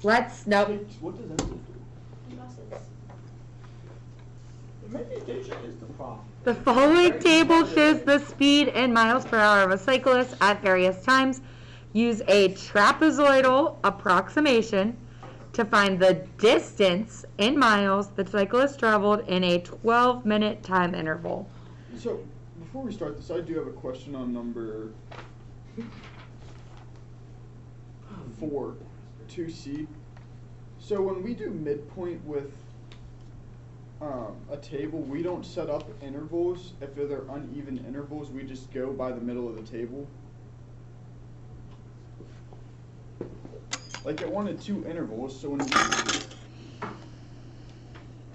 Nope. What does that do? Maybe station is the problem. The following table shows the speed in miles per hour of a cyclist at various times. Use a trapezoidal approximation to find the distance in miles the cyclist traveled in a 12-minute time interval. So, before we start this, I do have a question on number 4, 2C. So when we do midpoint with a table, we don't set up intervals. If they're uneven intervals, we just go by the middle of the table. Like it wanted 2 intervals, so when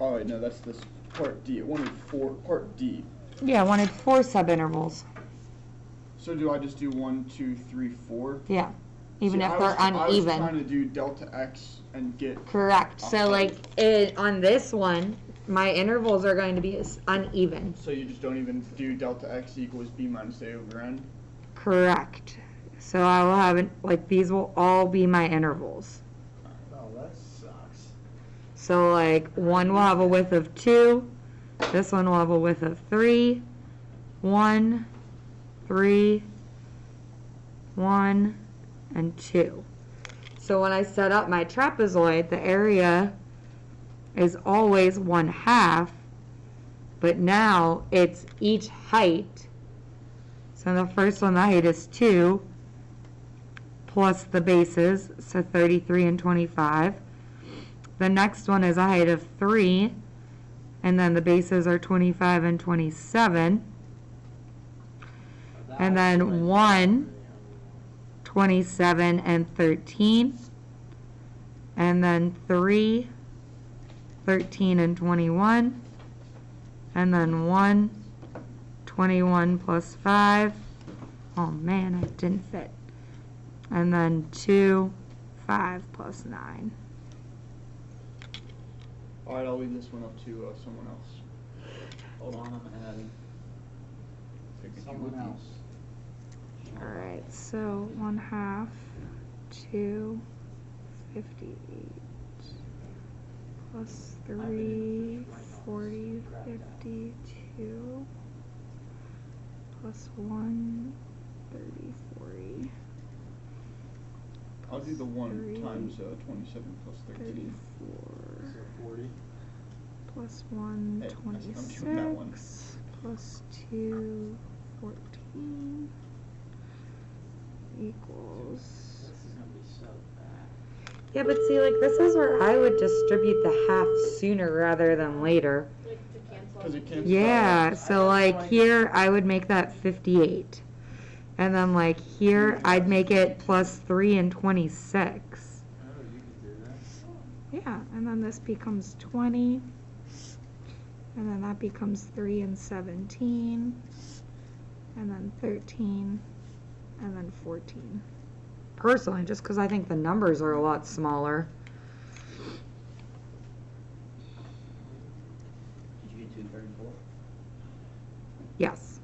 oh wait, no, that's this part D. It wanted 4, part D. Yeah, I wanted 4 sub-intervals. So do I just do 1, 2, 3, 4? Yeah, even See, if they're uneven. I was trying to do delta X and get... Correct. So like on this one, my intervals are going to be uneven. So you just don't even do delta X equals B minus A over N? Correct. So I will have, like, these will all be my intervals. Oh, that sucks. So like one will have a width of 2, this one will have a width of 3, 1, 3, 1, and 2. So when I set up my trapezoid, the area is always 1/2, but now it's each height. So the first one, the height is 2, plus the bases, so 33 and 25. The next one is a height of 3, and then the bases are 25 and 27. And then 1, 27 and 13. And then 3, 13 and 21. And then 1, 21 plus 5. Oh man, it didn't fit. And then 2, 5 plus 9. Alright, I'll leave this one up to someone else. Hold on, I'm adding. Someone else. Alright, so 1/2, 2, 58, plus 3, 40, 52, plus 1, 30, 40. I'll do the 1 3, times 27 plus 13. 34. So 40. Plus 1, Hey, I'm doing that one. 26, plus 2, 14, equals... This is gonna be so bad. Yeah, but see, like, this is where I would distribute the half sooner rather than later. Like to cancel. Because it cancels Yeah, out. so like here, I would make that 58. And then like here, I'd make it plus 3 and 26. Oh, you can do that. Yeah, and then this becomes 20. And then that becomes 3 and 17. And then 13. And then 14. Personally, just because I think the numbers are a lot smaller. Did you get 234? Yes.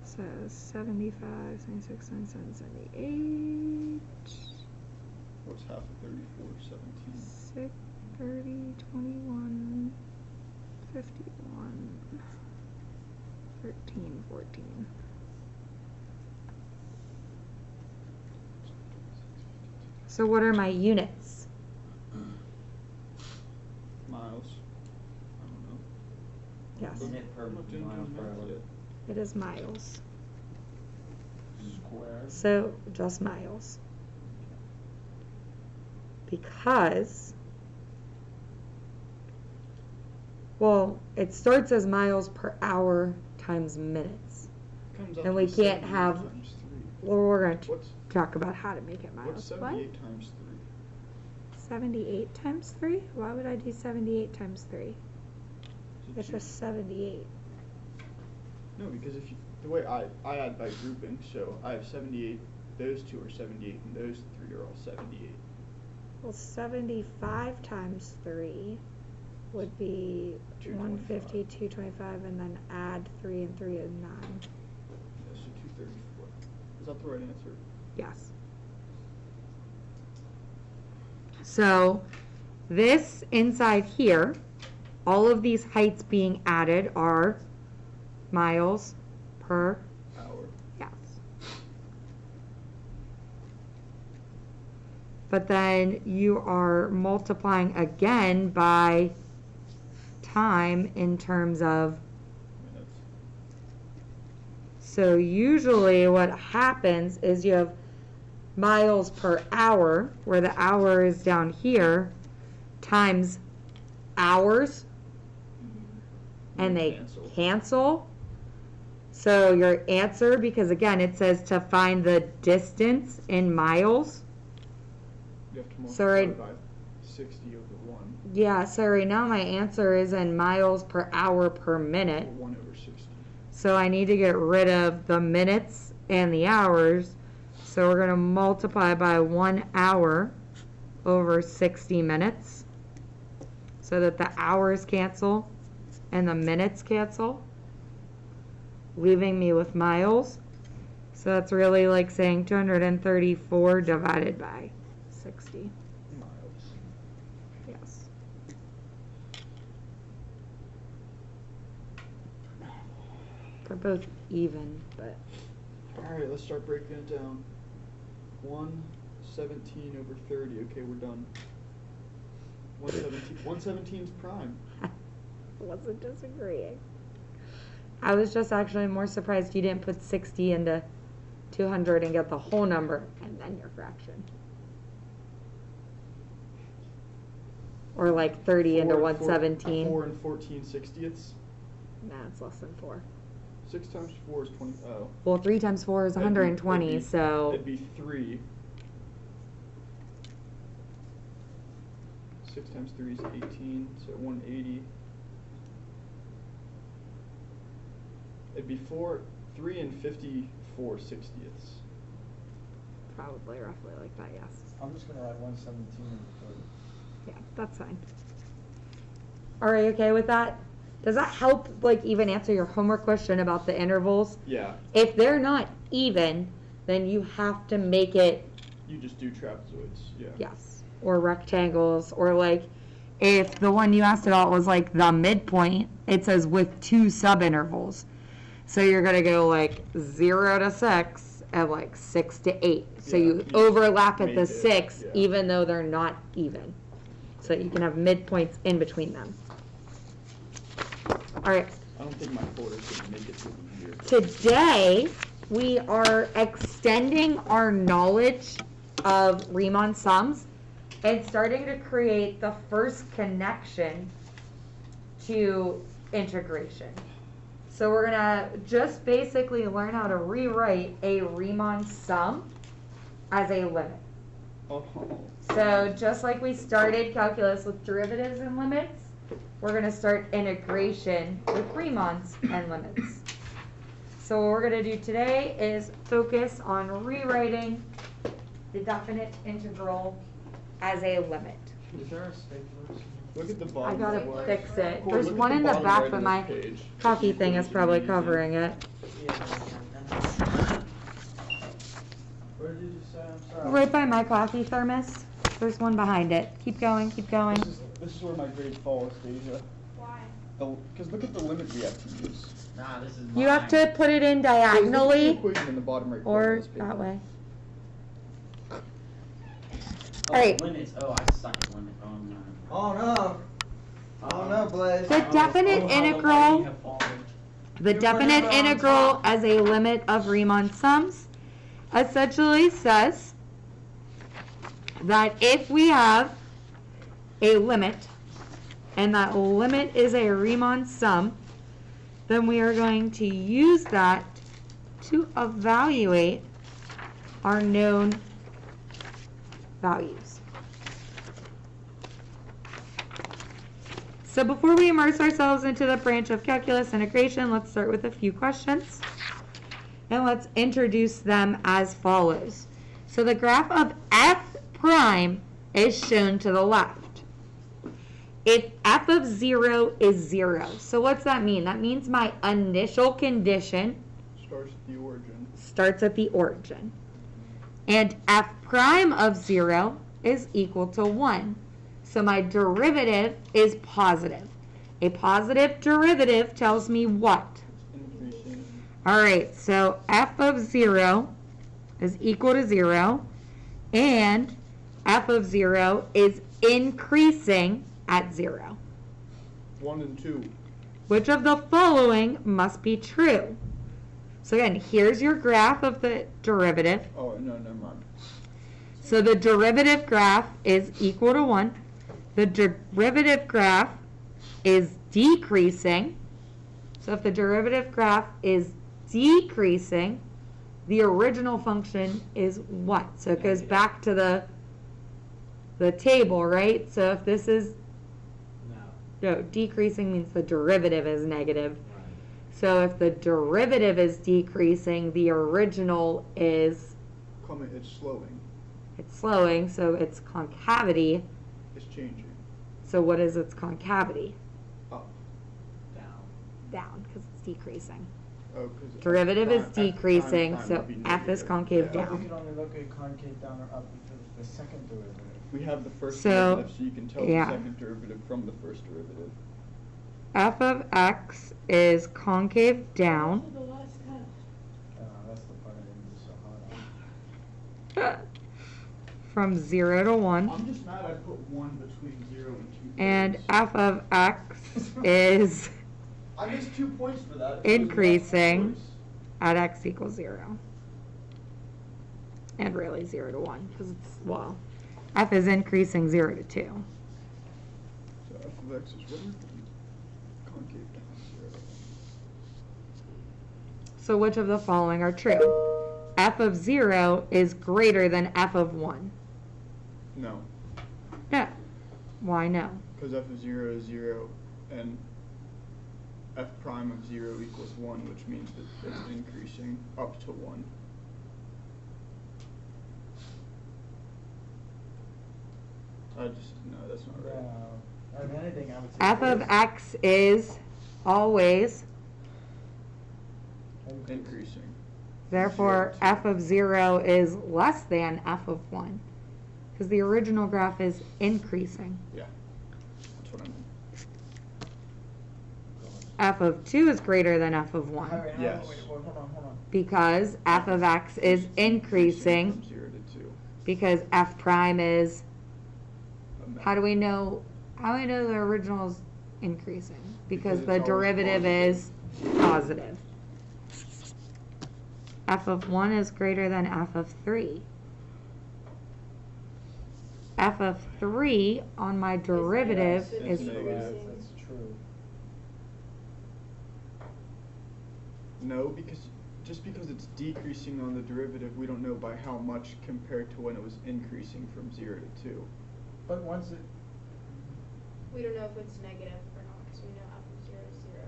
So 75, 76, 77, 78. What's half of 34? 17. 6, 30, 21, 51, 13, 14. So what are my units? Miles. I don't know. Yes, Isn't it per I'm not doing mile per math hour? yet. it is miles. Square. So just miles. Because, well, it starts as miles per hour times minutes. Comes out And to we be can't 78 have- times 3. Well, we're going to What's talk about how to make it miles. what's 78 times 3? 78 times 3? Why would I do 78 times 3? Is it It's just 78. No, because if you, the way I add by grouping, so I have 78, those two are 78, and those 3 are all 78. Well, 75 times 3 would be 225. 150, 225, and then add 3 and 3 is 9. Yeah, so 234. Is that the right answer? Yes. So this inside here, all of these heights being added are miles per Hour. yes. But then you are multiplying again by time in terms of, Minutes. so usually what happens is you have miles per hour, where the hour is down here, times hours, and they cancel. So your answer, because again it says to find the distance in miles. You have to multiply So right- by 60 over 1. Yeah, so right now my answer is in miles per hour per minute. Or 1 over 60. So I need to get rid of the minutes and the hours. So we're going to multiply by 1 hour over 60 minutes so that the hours cancel and the minutes cancel, leaving me with miles. So that's really like saying 234 divided by 60. Miles. Yes. They're both even, but Alright, let's start breaking it down. 117 over 30. Okay, we're done. 117 is prime. wasn't disagreeing. I was just actually more surprised you didn't put 60 into 200 and get the whole number and then your fraction. Or like 30 into 117. 4 and 14 sixtieths. Nah, it's less than 4. 6 times 4 is 20. Oh. Well, 3 times 4 is 120, so... It'd be 3. 6 times 3 is 18, so 180. It'd be 3 and 54 sixtieths. Probably roughly like that, yes. I'm just gonna write 117 over 30. Yeah, that's fine. Are you okay with that? Does that help, like, even answer your homework question about the intervals? Yeah. If they're not even, then you have to make it, You just do trapezoids, yeah. yes, or rectangles, or like, if the one you asked about was like the midpoint, it says with 2 subintervals. So you're gonna go like 0 to 6 and like 6 to 8. So Yeah, you you overlap at make the it, 6, yeah. even though they're not even. So you can have midpoints in between them. All right, I don't think my folder's gonna make it through the year. today we are extending our knowledge of Riemann sums and starting to create the first connection to integration. So we're gonna just basically learn how to rewrite a Riemann sum as a limit. Oh. So just like we started calculus with derivatives and limits, we're gonna start integration with Riemanns and limits. So what we're gonna do today is focus on rewriting the definite integral as a limit. Is there a stapler? Look at the I bottom. gotta right. fix it. Corey, There's look at one in the bottom back, right but of my this page. coffee thing is probably covering it. Yeah. Where did you say? I'm sorry. Right by my coffee thermos. There's one behind it. Keep going, keep going. This is where my grade falls, Deja. Why? Because look at the limit we have to use. Nah, this is You have mine. to put it in Look at the diagonally equation in the bottom right corner or of this page. that way. Oh, Alright. limits. Oh, I suck at limit. Oh, no. Oh no. Oh no, Blaze. The definite Oh, how the integral, mighty have fallen. the You definite put it on integral top. as a limit of Riemann sums essentially says that if we have a limit and that limit is a Riemann sum, then we are going to use that to evaluate our known values. So before we immerse ourselves into the branch of calculus integration, let's start with a few questions. And let's introduce them as follows. So the graph of f prime is shown to the left. If f of 0 is 0, so what's that mean? That means my initial condition Starts at the origin. starts at the origin. And f prime of 0 is equal to 1. So my derivative is positive. A positive derivative tells me what? Increasing. All right, so f of 0 is equal to 0, and f of 0 is increasing at 0. 1 and 2. Which of the following must be true? So again, here's your graph of the derivative. Oh, no, never mind. So the derivative graph is equal to 1. The derivative graph is decreasing. So if the derivative graph is decreasing, the original function is what? So it goes back to the table, right? So if this is, no, decreasing means the derivative is negative. So if the derivative is decreasing, the original is, It's slowing. it's slowing, so its concavity. It's changing. So what is its concavity? Up. Down, because it's decreasing. Oh, because Derivative is decreasing, so f is concave But you down. can only look at concave down or up because it's the second derivative. We have the first So, derivative, so you can tell yeah. the second derivative from the first derivative. F of x is concave down. That's the part I didn't do so hard on. From 0 to 1. I'm just mad I put 1 between 0 and 2. And f of x is I missed 2 points for that. increasing at x equals 0. And really 0 to 1, because it's, well, f is increasing 0 to 2. So f of x is what? Concave down 0 to 1. So which of the following are true? F of 0 is greater than f of 1. No, No. Why no? because f of 0 is 0, and f prime of 0 equals 1, which means that it's increasing up to 1. No, that's not right. Yeah. If anything, I would say. F of this. x is always, Increasing. therefore 0 to- f of 0 is less than f of 1. Because the original graph is increasing. Yeah, that's what I meant. F of 2 is greater than f of 1. Alright, Yes. wait, hold on. Because f of x is increasing. From 0 to 2. Because f prime is, Amount. how do we know the original is increasing? Because Because the it's always derivative is positive. F of 1 is greater than f of 3. F of 3 on my derivative It's is, negative. That's true. No, because just because it's decreasing on the derivative, we don't know by how much compared to when it was increasing from 0 to 2. But once it, We don't know if it's negative or not, because we know f of 0 is 0.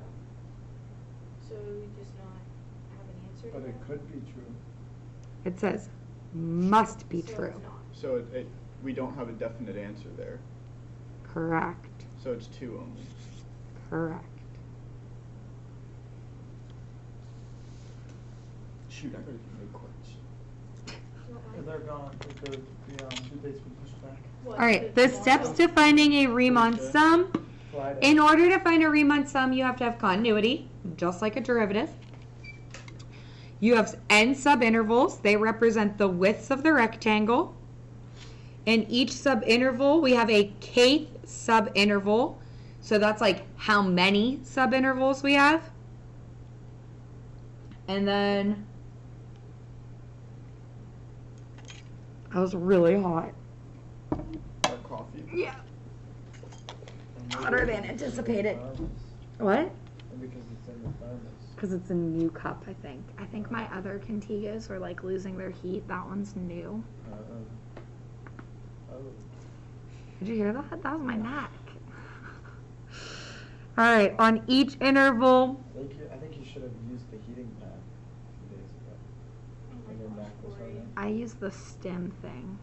So we just not have an answer to but it that? could be true. it says, must be So true. it's not. So we don't have a definite answer there. Correct. So it's 2 only. Correct. Shoot, I gotta do make quotes. What If line? they're gone, if the due date's been pushed back. What, All right, the tomorrow? steps to finding a Riemann sum. Friday. In order to find a Riemann sum, you have to have continuity, just like a derivative. You have n subintervals. They represent the widths of the rectangle. In each subinterval, we have a kth subinterval. So that's like how many subintervals we have. And then, that was really hot. Our coffee. Yeah. And maybe hotter than it's in the anticipated. thermos. What? And because it's in the thermos. Because it's a new cup, I think. I think my other Contigas are like losing their heat. That one's new. Oh. Did you hear that? That was my neck. All right, on each interval, I think you should have used the heating pad a few days ago. Oh my When your gosh, neck was Corey. hurting. I use the stem thing.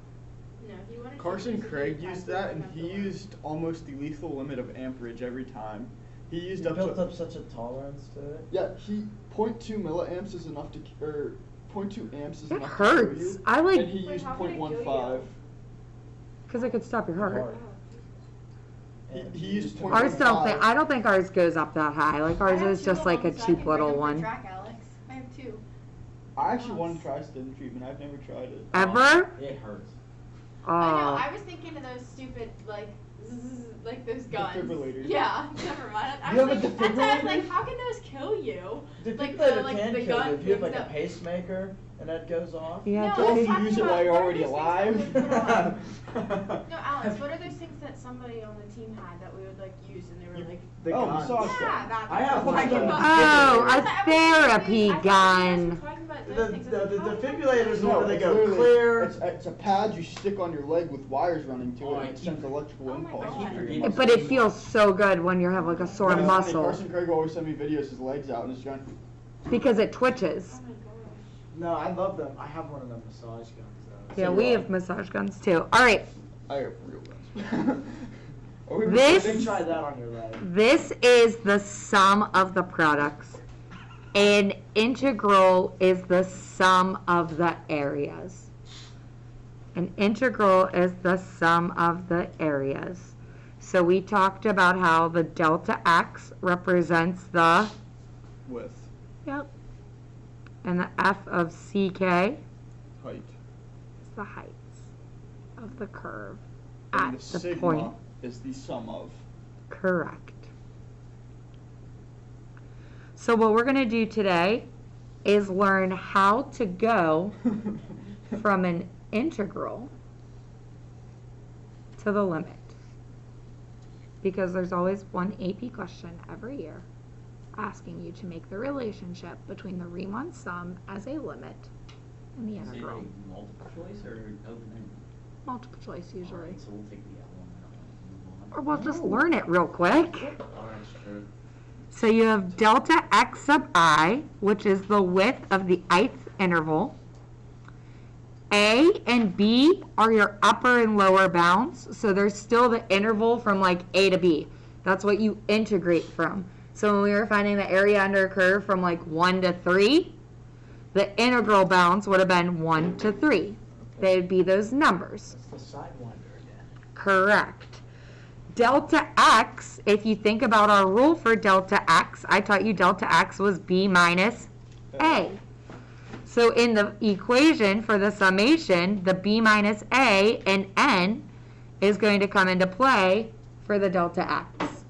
No, he wanted to Carson use the Craig heat pad used so that, we and have he to learn. used almost the lethal limit of amperage every time. He used You up built to, up such a tolerance to it. yeah, 0.2 milliamps is enough to, or 0.2 amps is It enough to kill hurts. you. I like- And he Wait, used how can it kill you? 0.15. Because it could stop your heart. He used point Ours don't think, 0.5. I don't think ours goes up that high. Like ours I have is two just of like a them, so I cheap can bring little them for one. track, Alex. I have two. I actually want to try stim treatment. I've never tried it. Ever? It hurts. I know. Oh. I was thinking of those stupid like those guns. Defibrillators. Yeah. Never mind. I You was have a like, that's why I was like, defibrillator? how can those kill you? Like Defibrillator like can the kill gun you if you have like things a that- pacemaker and that goes off. Yeah, No, just- Or I was if you talking use it about while you're what are already those things that alive. we put on? No, Alex, what are those things that somebody on the team had that we would like use and they were like, The Oh, guns. massage yeah, gun. that. I have one of those. Oh, I a thought therapy you guys were gun. talking about The, those the, things. the, I was like, how defibrillator is does the that one where they it's go literally- clear. It's a pad you stick on your leg with wires running to Oh, it. I And it keep- sends electrical Oh my impulse. God. I keep through your forgetting. muscles. But it feels so good when you have like a sore Yeah, it's funny, muscle Carson Craig always send me videos his legs out and it's going. because it twitches. Oh my gosh. No, I love them. I have one of them massage guns though. Yeah, So we do I. have massage guns too. All right, I have real guns. Are we This- Then try that on your leg. this is the sum of the products. An integral is the sum of the areas. An integral is the sum of the areas. So we talked about how the delta x represents the, with yep, and the f of ck height. is the height of the curve And at the the sigma point. is the sum of. Correct. So what we're going to do today is learn how to go from an integral to the limit. Because there's always one AP question every year asking you to make the relationship between the Riemann sum as a limit and the Is it integral. a multiple choice or open-ended? Multiple choice usually. Alright, so we'll take the L one and Or move on. we'll just learn it real quick. Alright, sure. So you have delta x sub I, which is the width of the ith interval. A and B are your upper and lower bounds. So there's still the interval from like A to B. That's what you integrate from. So when we were finding the area under a curve from like 1 to 3, the integral bounds would have been 1 to 3. They'd be those numbers. That's the sidewinder again. Correct. Delta x, if you think about our rule for delta x, I taught you delta x was b minus a. So in the equation for the summation, the b minus a and n is going to come into play for the delta x.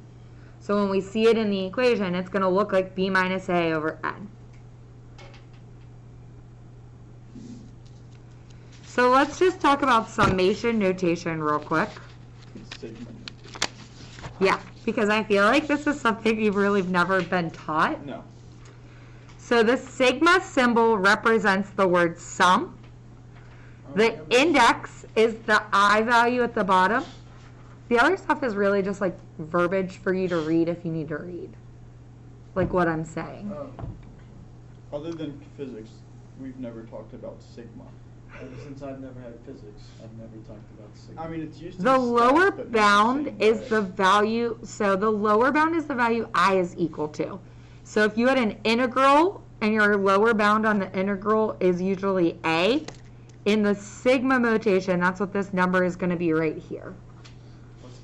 So when we see it in the equation, it's going to look like b minus a over n. So let's just talk about summation notation real quick. Sigma. Yeah, because I feel like this is something you've really never been taught. No. So the sigma symbol represents the word sum. The index is the I value at the bottom. The other stuff is really just like verbiage for you to read if you need to read. Like what I'm saying. Oh, Other than physics, we've never talked about sigma. ever since I've never had physics, I've never talked about sigma. I mean, it's used. The in stats, lower but not bound same is way. the value, so the lower bound is the value I is equal to. So if you had an integral and your lower bound on the integral is usually A, in the sigma notation, that's what this number is going to be right here. What's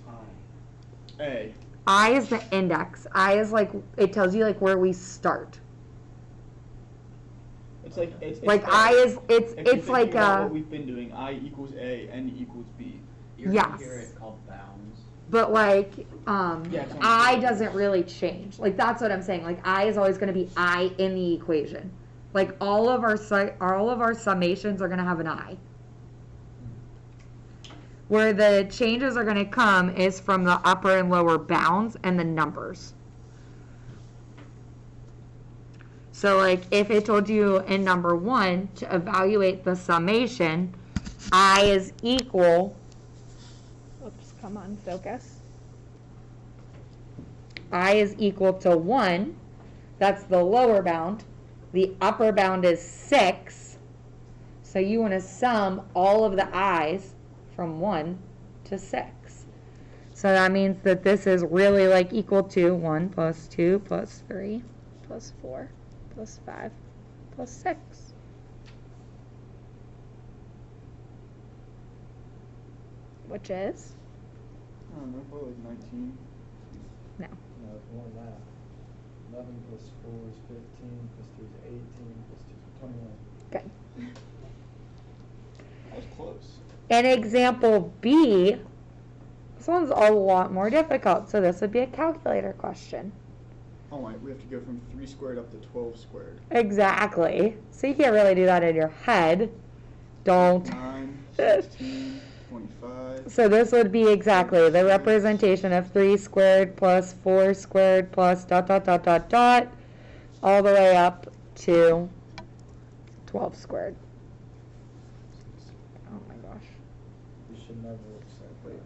I? A. I is the index. I is like, it tells you like where we start. It's like it's Like like I is, if you're it's thinking like about a, what we've been doing. I equals A, N equals B. You're Yes. gonna hear it called bounds. but like, Yeah, it's on I the- doesn't really change. Like that's what I'm saying. Like I is always going to be I in the equation. Like all of our summations are going to have an I. Where the changes are going to come is from the upper and lower bounds and the numbers. So like if it told you in number 1 to evaluate the summation, I is equal, oops, come on, focus. I is equal to 1, that's the lower bound. The upper bound is 6. So you want to sum all of the i's from 1 to 6. So that means that this is really like equal to 1 plus 2 plus 3 plus 4 plus 5 plus 6. which is? I don't know, probably like 19. No. No, it's more than that. 11 plus 4 is 15, plus 2 is 18, plus 2 is 21. Good. That was close. In example B, this one's a lot more difficult, so this would be a calculator question. Oh my, we have to go from 3 squared up to 12 squared. Exactly. So you can't really do that in your head. Don't. 9, 16, 25. So this would be exactly the representation of 3 squared plus 4 squared plus dot dot dot dot dot all the way up to 12 squared. Oh my gosh. You should never accept that.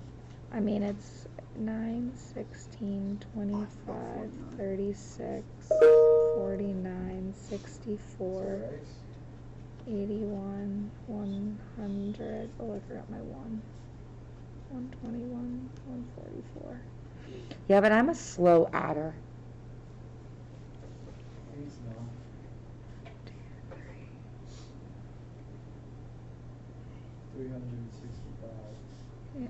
I mean, it's 9, 16, 25, 36, 49, 64, 81, 100. Oh, I forgot my 1. 121, 144. Yeah, but I'm a slow adder. Please no. 365. Yeah.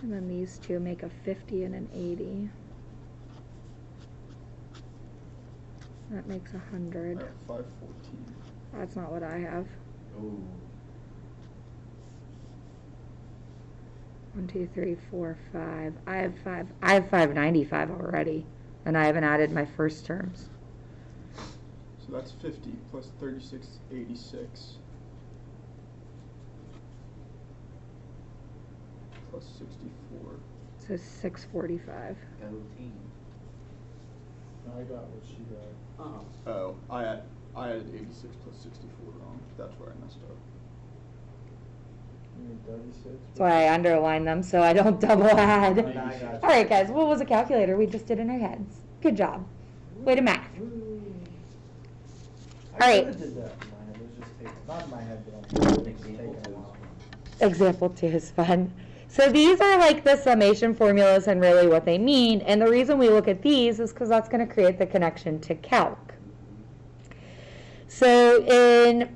And then these two make a 50 and an 80. That makes 100. 514. That's not what I have. Oh. 1, 2, 3, 4, 5. I have 5. I have 595 already, and I haven't added my first terms. So that's 50 plus 36, 86. Plus 64. So 645. Go team. I got what she got. Oh. Oh, I added 86 plus 64 wrong. That's where I messed up. You mean 36? That's why I underline them so I don't double add. I got you. All right, guys. What was a calculator we just did in our heads? Good job. Way to math. Woo. All right. I could have did that in my head. It was just taken, not in my head, but on Example taken a 2 is while. fun. Example 2 is fun. So these are like the summation formulas and really what they mean. And the reason we look at these is because that's going to create the connection to calc. So in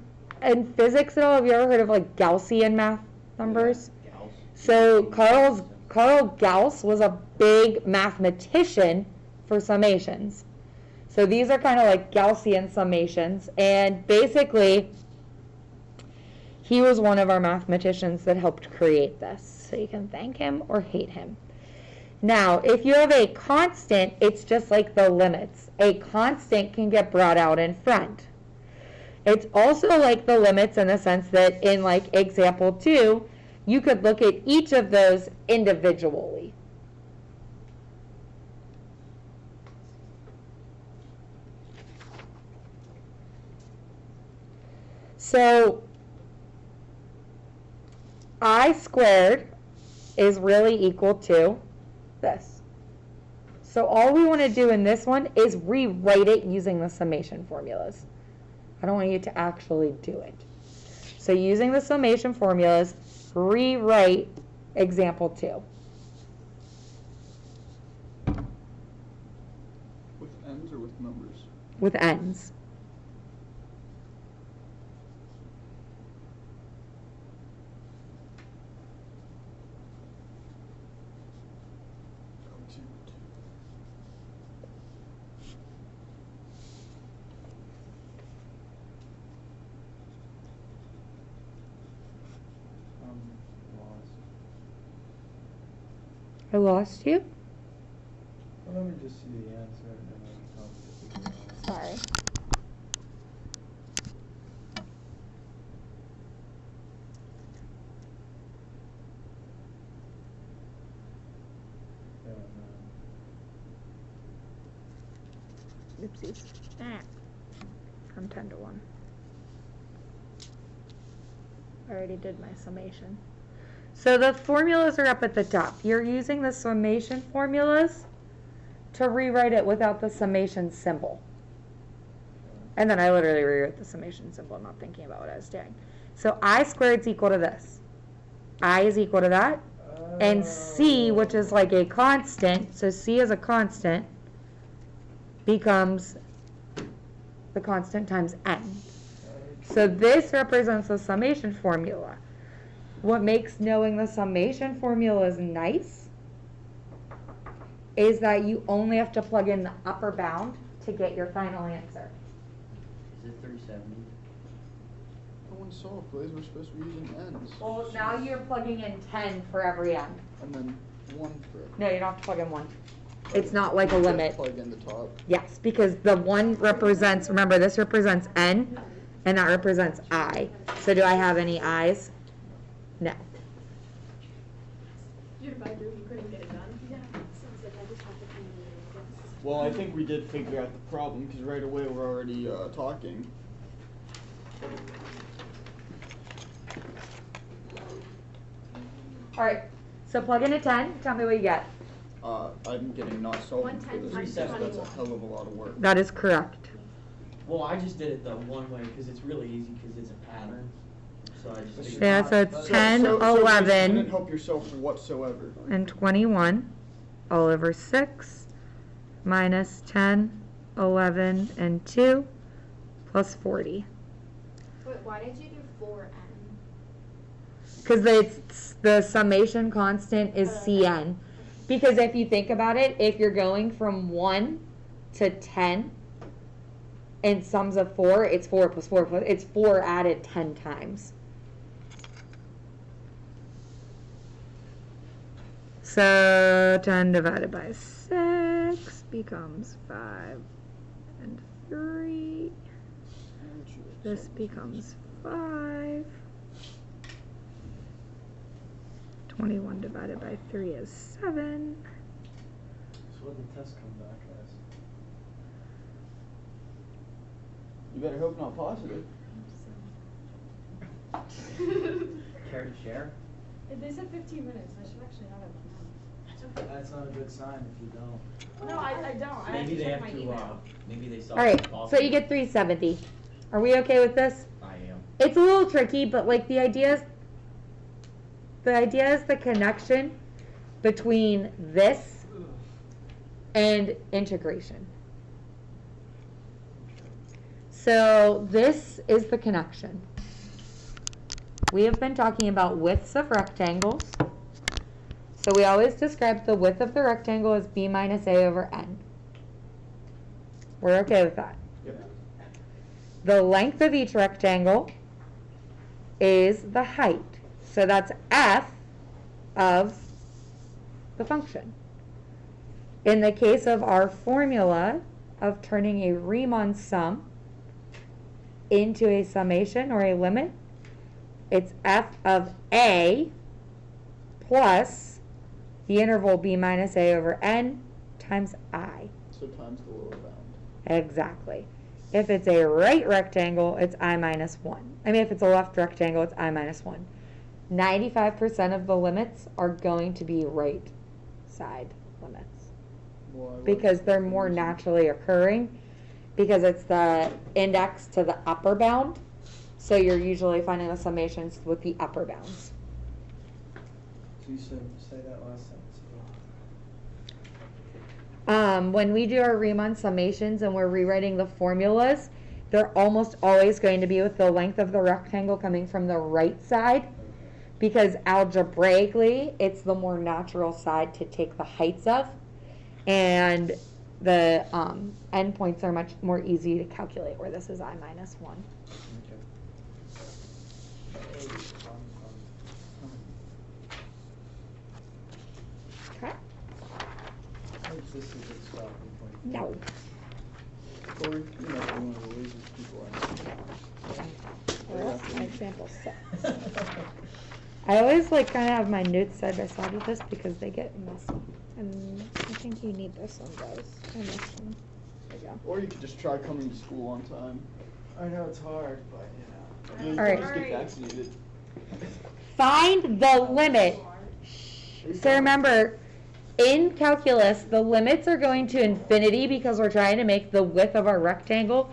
physics at all, have you ever heard of like Gaussian math numbers? Gauss. So Carl Gauss was a big mathematician for summations. So these are kind of like Gaussian summations, and basically he was one of our mathematicians that helped create this. So you can thank him or hate him. Now, if you have a constant, it's just like the limits. A constant can get brought out in front. It's also like the limits in the sense that in like example 2, you could look at each of those individually. So I squared is really equal to this. So all we want to do in this one is rewrite it using the summation formulas. I don't want you to actually do it. So using the summation formulas, rewrite example 2. With ends or with numbers? With ends. Lost. I lost you? Well, let me just see the answer and then I can figure it out. Sorry. Yeah, Oopsies. From 10 to 1. I already did my summation. So the formulas are up at the top. You're using the summation formulas to rewrite it without the summation symbol. And then I literally rewrote the summation symbol, not thinking about what I was doing. So I squared is equal to this. I is equal to that. And C, which is like a constant, so C is a constant, becomes the constant times n. So this represents the summation formula. what makes knowing the summation formulas nice is that you only have to plug in the upper bound to get your final answer. Is it 370? No one saw plays. We're supposed to be using ends. Well, now you're plugging in 10 for every end. And then 1 for. No, you don't have to plug in 1. It's not like a Just limit. Plug in the top. Yes, because the 1 represents, remember this represents n, and that represents I. So do I have any i's? No. Your advisor, you couldn't get it done. Yeah, sounds like I just have to come in and guess. Well, I think we did figure out the problem because right away we're already talking. All right, so plug in a 10, tell me what you get. I'm getting not solving for 110 this times because that's a 21. hell of a lot of work. That is correct. Well, I just did it the one way because it's really easy because it's a pattern. So I just figured Yeah, out- so it's 10, so you 11. didn't help yourself whatsoever. And 21 all over 6 minus 10, 11, and 2 plus 40. Wait, why did you do 4n? Because the summation constant is Cn. Because if you think about it, if you're going from 1 to 10 and sums of 4, it's 4 plus 4 plus, it's 4 added 10 times. So 10 divided by 6 becomes 5 and 3. This becomes 5. 21 divided by 3 is 7. So what did the test come back as? You better hope not positive. Care to share? They said 15 minutes, I should actually have it by now. That's not a good sign if you don't. No, I don't. I Maybe they check have my to, email. maybe they saw. All right, it so you get 370. Are we okay with this? I am. It's a little tricky, but like the idea is the connection between this and integration. So this is the connection. We have been talking about widths of rectangles. So we always describe the width of the rectangle as b minus a over n. We're okay with that. Yep. The length of each rectangle is the height. So that's f of the function. In the case of our formula of turning a Riemann sum into a summation or a limit, it's f of a plus the interval b minus a over n times I. So times the lower bound. Exactly. If it's a right rectangle, it's I minus 1. I mean, if it's a left rectangle, it's I minus 1. 95% of the limits are going to be right side limits Well, I was because they're more confused. naturally occurring because it's the index to the upper bound. So you're usually finding the summations with the upper bounds. So you said, say that last sentence. When we do our Riemann summations and we're rewriting the formulas, they're almost always going to be with the length of the rectangle coming from the right side because algebraically it's the more natural side to take the heights of, and the endpoints are much more easy to calculate where this is I minus 1. Okay? Hopes this is a good stopping point. No. Or, you know, one of the laziest people I know. Where else my example set? I always like kind of have my notes side by side with this because they get messy. And I think you need this one, guys. I missed one. There you go. Or you could just try coming to school on time. I know it's hard, but You All right. just get vaccinated. Find the limit. So remember, in calculus, the limits are going to infinity because we're trying to make the width of our rectangle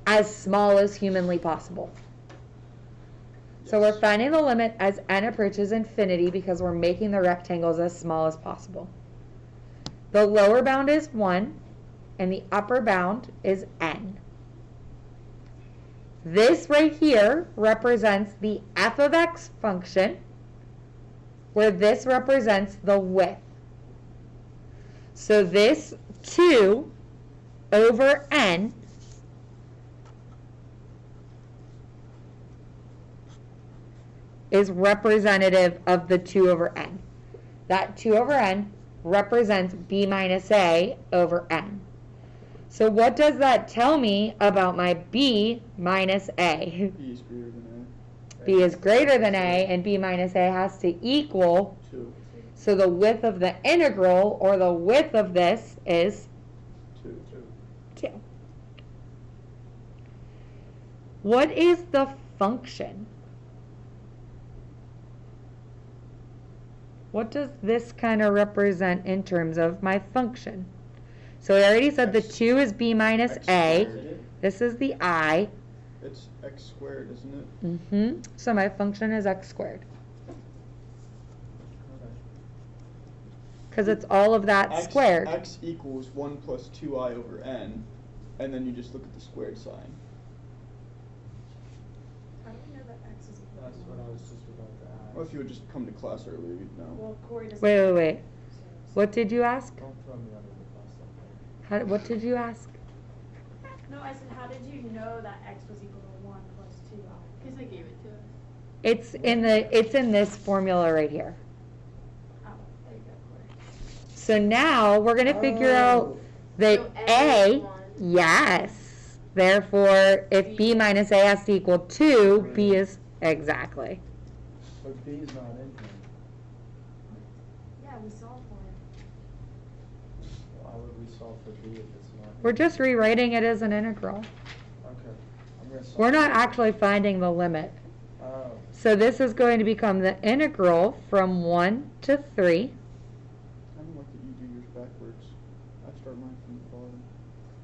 as small as humanly possible. So we're finding the limit as n approaches infinity because we're making the rectangles as small as possible. The lower bound is 1, and the upper bound is n. This right here represents the f of x function where this represents the width. So this 2 over n is representative of the 2 over n. That 2 over n represents b minus a over n. So what does that tell me about my b minus a? B is greater than b is greater than a, and b minus a has to equal. A. 2. So the width of the integral, or the width of this, is 2. 2. What is the function? What does this kind of represent in terms of my function? So I already said the X- 2 is b minus X a. squared. This is the I. It's x squared, isn't it? So my function is x squared. Because it's all of that X, squared. X equals 1 plus 2i over n, and then you just look at the squared sign. How do we know that X is equal to That's what I was just about to ask. Well, if you would just come to class earlier, you'd know. Well, Corey doesn't. Wait. So- What did you ask? Don't throw me under the bus like that. What did you ask? No, I said, how did you know that X was equal to 1 plus 2i? Because I gave it to us. It's in this formula right here. Oh, there you go, Corey. So now we're going to figure out Oh. that So A A, is 1. yes. Therefore, if B minus A has to equal 2, B is exactly. But B is not in here. Yeah, we solved for it. Why would we solve for B if it's not? in We're here? just rewriting it as an integral. Okay. I'm gonna solve. We're not for it. actually finding the limit. Oh. So this is going to become the integral from 1 to 3 I don't like that you do yours backwards. I start mine from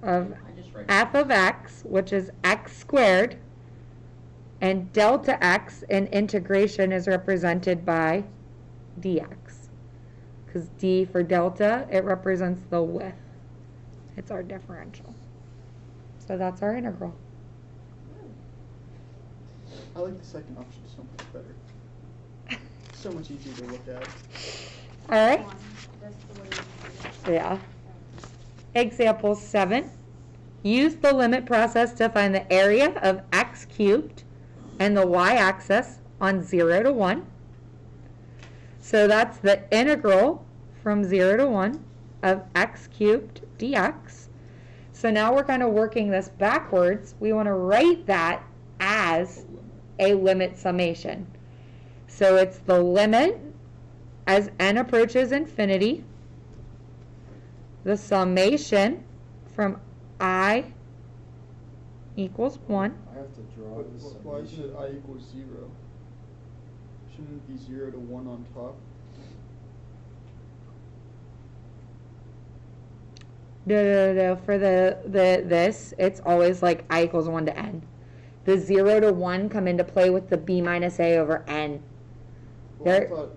the bottom. of I just write. f of x, which is x squared, and delta x in integration is represented by dx. Because d for delta, it represents the width. It's our differential. So that's our integral. I like the second option so much better. So much easier to look at. All right. One. That's the way you do it. Yeah. Example 7. Use the limit process to find the area of x cubed and the y-axis on 0 to 1. So that's the integral from 0 to 1 of x cubed dx. So now we're kind of working this backwards. We want to write that as a limit summation. So it's the limit as n approaches infinity, the summation from I equals 1. I have to draw But this. why isn't it I equals 0? Shouldn't it be 0 to 1 on top? No. For this, it's always like I equals 1 to n. The 0 to 1 come into play with the b minus a over n. Well,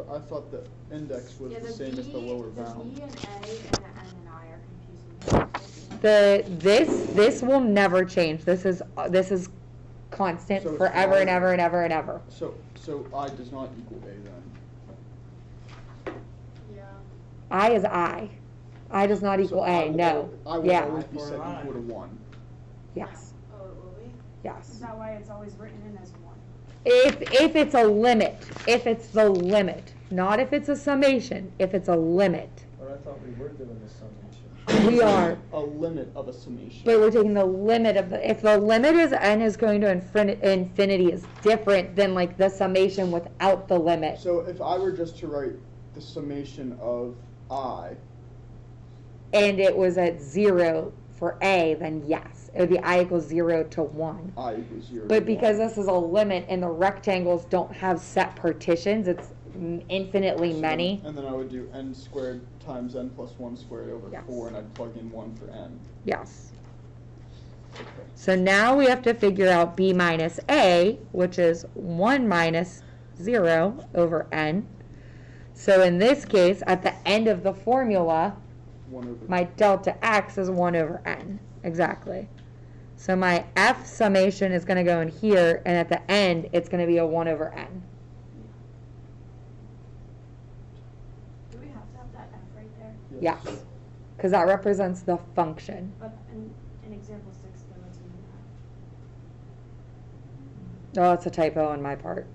I thought the index was Yeah, the same as the lower bound. The B and A and the N and I are confusing. This will never change. This is constant So it's forever and I- ever and ever and ever. So I does not equal A then. Yeah. I is I. I does not equal So I A. will No. I will Yeah. always be For set I. equal to 1. Yes. Oh, it will be? Is Yes. that why it's always written in as 1? If it's a limit, if it's the limit, not if it's a summation, if it's a limit. But I thought we were doing the summation. We are, A limit of a summation. but we're taking the limit of the, if the limit is n is going to infinity is different than like the summation without the limit. So if I were just to write the summation of I, And it was at 0 for A, then yes, it would be I equals 0 to 1. I equals 0 to But because 1. this is a limit and the rectangles don't have set partitions, it's infinitely So many. then- And then I would do n squared times n plus 1 squared over Yes. 4, and I'd plug in 1 for n. Yes. Okay. So now we have to figure out b minus a, which is 1 minus 0 over n. So in this case, at the end of the formula, 1 over my delta x is 1 over n. Exactly. So my f summation is going to go in here, and at the end, it's going to be a 1 over n. have that F right there? Yes, because that represents the function. But in example 6, there wasn't an Oh, it's a typo on my part.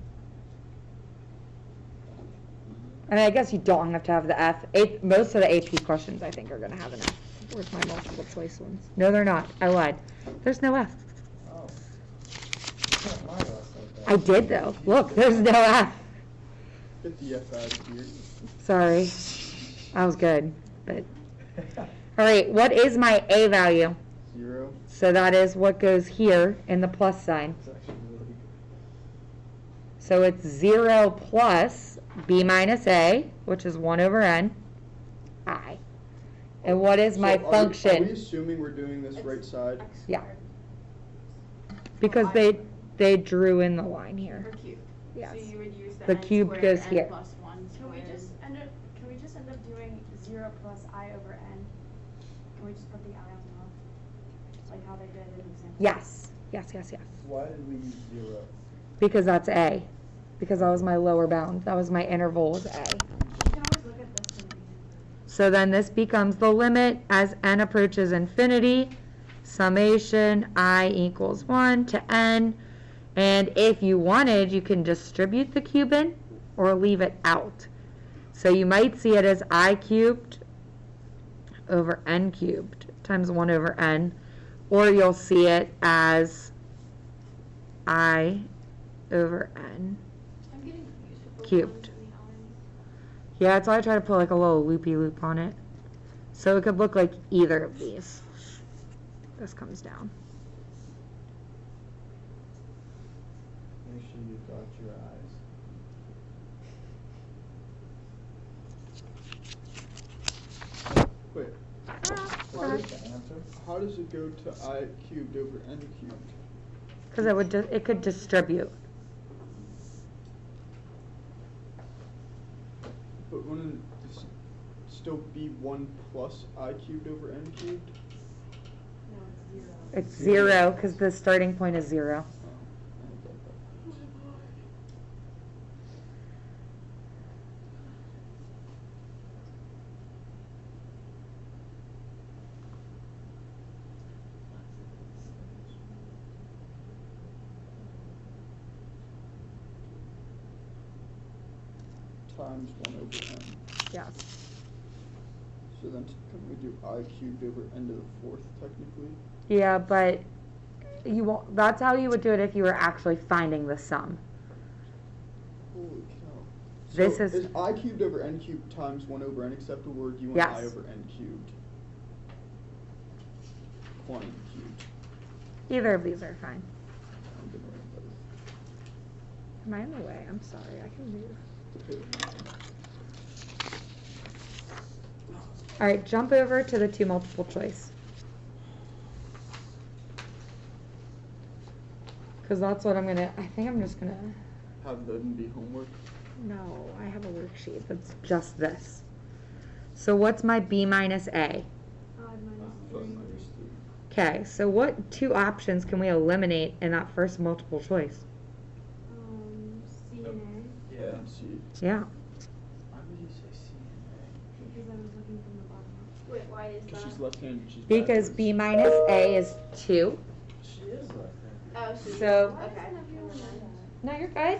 I mean, I guess you don't have to have the F. Most of the AP questions, I think, are going to have an F. Where's my multiple choice ones? No, they're not. I lied. There's no F. Oh. You can't lie to us like that. I did, though. Look, there's no F. Get the F out of here. Sorry. I was good, but... All right, what is my A value? 0. So that is what goes here in the plus sign. It's actually really good. So it's 0 plus B minus A, which is 1 over N, I. And what is my So function? Are we assuming we're doing this right side? X Yeah. squared. Because they drew in the line here. Or cube. Yes. So you would use the The n cube squared, goes n here. plus 1 Can we squared. just end up doing 0 plus I over N? Can we just put the I on top? Like how they did in example? Yes. Yes, yes, yes. Why did we use 0? Because that's A. Because that was my lower bound. That was my interval was A. You can always look at this and read it. So then this becomes the limit as n approaches infinity, summation I equals 1 to n. And if you wanted, you can distribute the cube in or leave it out. So you might see it as I cubed over n cubed times 1 over n. Or you'll see it as I over n. I'm getting confused with the Cubed. ones and the N's. Yeah, that's why I try to put like a little loopy loop on it. So it could look like either of these. This comes down. Make sure you dot your I's. Wait, how does it go to I cubed over N cubed? Because it could distribute. But wouldn't this still be 1 plus I cubed over N cubed? No, it's 0. It's 0 because the starting point is 0. Times 1 over N. Yes. So then can we do I cubed over N to the 4th technically? Yeah, but you won't. That's how you would do it if you were actually finding the sum. Holy cow. This So is- I cubed over N cubed times 1 over N acceptable, or do you want Yes. I over N cubed? Quantity cubed. Either of these are fine. I'm gonna write both. Am I in the way? I'm sorry. I can move. All right, jump over to the 2 multiple choice. Because that's what I think I'm just gonna, Have them be homework. no, I have a worksheet that's just this. So what's my B minus A? 5 minus 5 3. minus 3. Okay, so what 2 options can we eliminate in that first multiple choice? C and A. Yeah. See. Yeah, Why would you say C and Because I was looking from the bottom up. Wait, why is Because that? she's left-handed, she's because B minus A is 2. A? She is left-handed. Oh, so. So- Okay. Never mind. No, you're good.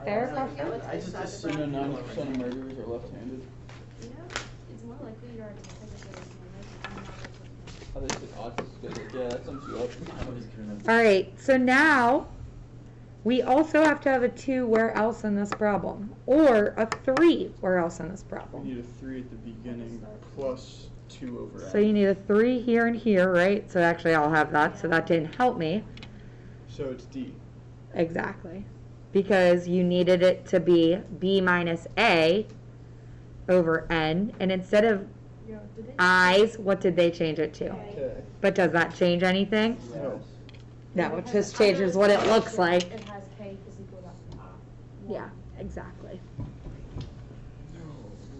Fair I question. let's I just decide the assume problem. 90% of murderers are left-handed. You know, it's more likely you're autistic if you're left-handed. Oh, they said autistic. Yeah, that sums you up. Nobody's good enough. All right, so now we also have to have a 2 where else in this problem, or a 3 where else in this We problem. need a 3 at the beginning plus 2 over So N. you need a 3 here and here, right? So actually I'll have that, so that didn't help me. So it's D. Exactly. Because you needed it to be B minus A over N, and instead of Yo, did they? I's, what did they change it to? Okay. But does that change anything? No. No, it just changes what it looks like. It has K is equal to Yeah, exactly. No,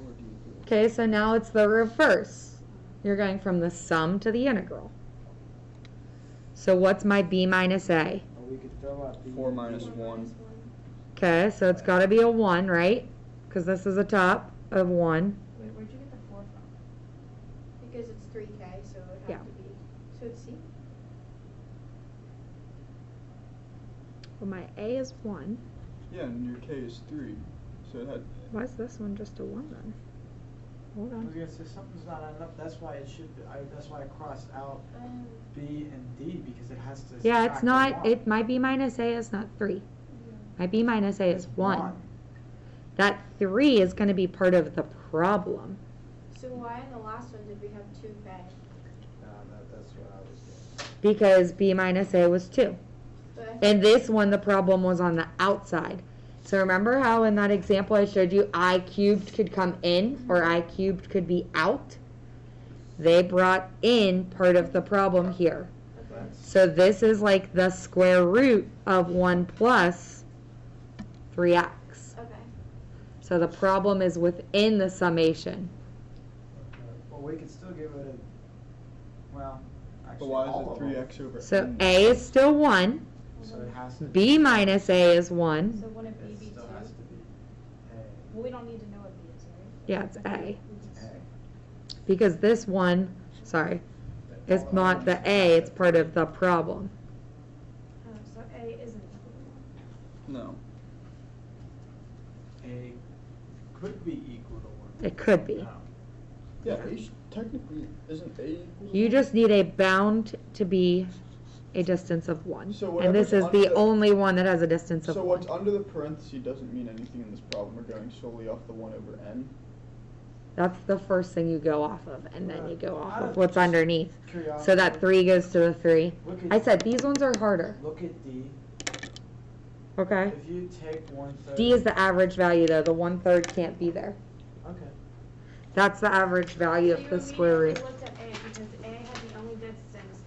Lord, you Okay, so now it's the reverse. You're going from the sum to the integral. So what's my B minus A? Or we could throw out the 4 minus 1. Okay, so it's got to be a 1, right? Because this is a top of 1. Wait, where'd you get Well, my A is 1. Yeah, and your K is 3. So it had. Why is this one just a 1 then? Hold I was on. gonna say something's not adding up, that's why it should be, that's why I crossed out Um, B and D, because it has to Yeah, subtract it's the not, one. it, my B minus A is not 3. My B minus A is 1. That 3 is gonna be part of the problem. so why in the last one did we have 2K? That's what I was getting. Because B minus A was 2. But I And this one, the problem was on the outside. So remember how in that example I showed you I cubed could come in or I cubed could be out? They brought in part of the problem here. okay. So this is like the square root of 1 plus 3x. Okay. So the problem is within the summation. Well, we could still give it a, well, But actually, why all is of it them. 3x over So n? A is still 1. So it has to. B minus A is 1. So wouldn't It B be 2? still has to be Well, we don't need to know what B is, right? Yeah, it's A. We just- A. Because this one, sorry, is not the A, it's part of the problem. Oh, so A isn't equal to 1. No. A could be equal to 1. It could be. No. Yeah, technically isn't A equal to You 1? just need a bound to be a distance of 1. So And this is whatever's the under the- only one that has a distance of So 1. what's under the parenthesis doesn't mean anything in this problem. We're going solely off the 1 over n. That's the first thing you go off of, and then you go off Out of of what's just underneath. Curiosity. So that 3 goes to the 3. Look at- I said these ones are harder, Look at D. okay? If you take 1/3. D is the average value though, the 1/3 can't be there. Okay. That's the average value So of you the square root. immediately looked at A because A had the only distance